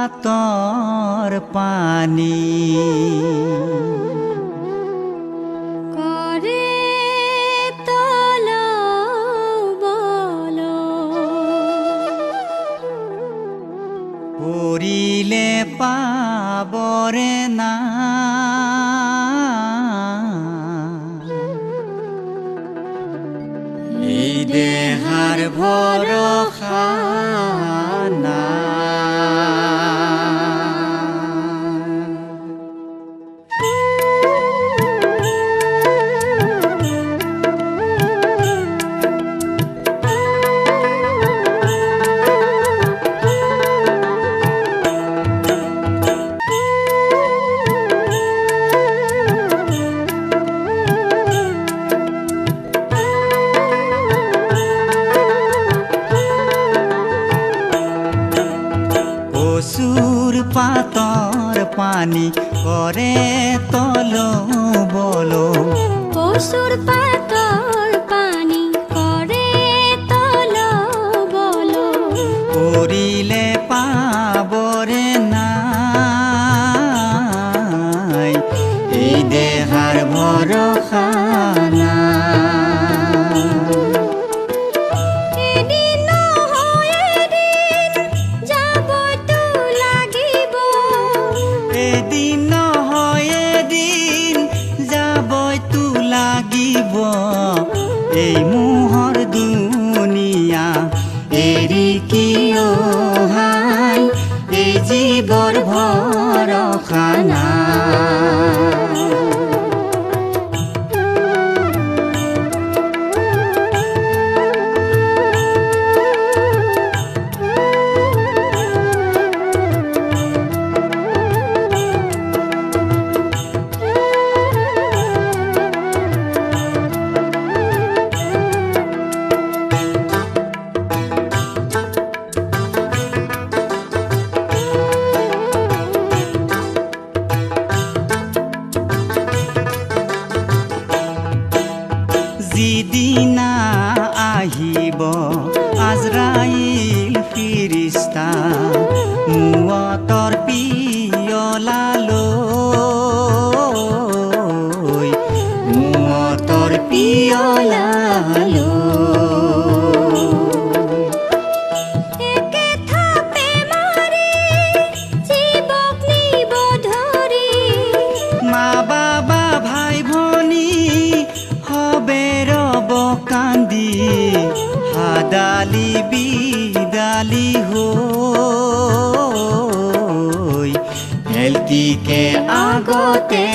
পাতৰ পানী পৰিলে পাবৰে না এই দেহাৰ ভৰসা না কচুৰ পাতৰ পানী কৰে তল বলো কচুৰ পাতৰ পানী কৰে তল বলো পৰিলে পাবৰে নাই এই দেহাৰ ভৰসা নাই এই মোহৰ দুনিয়া এৰি কিয় হাই এই জীৱৰ ভৰসা নাই যিদিনা আহিব আজৰাইল ফিৰিস্তা মুৱতৰ পিয়লালৈ মুৱতৰ পিয়লালৈ মা বাবা ভাই ভনী কান্দি হাদালি বিদালি হৈ হেলটিকে আগতে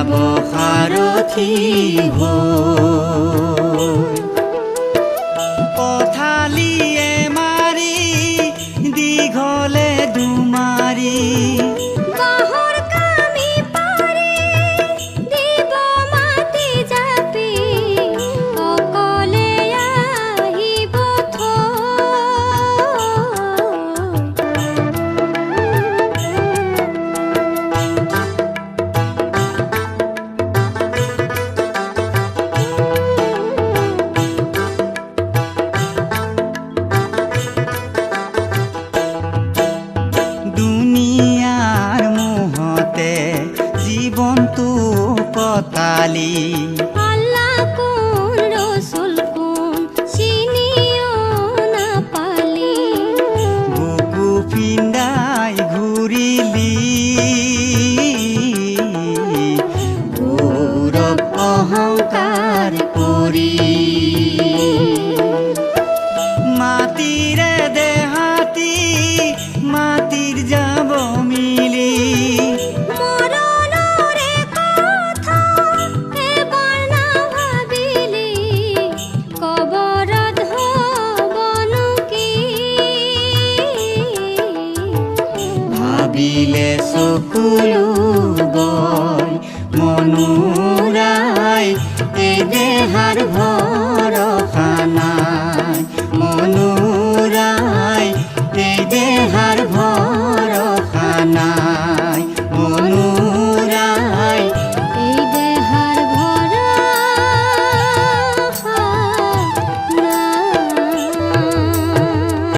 যাব সাৰথি পথালিয়ে মাৰি দীঘলে দুমাৰি জীবনটো কটালি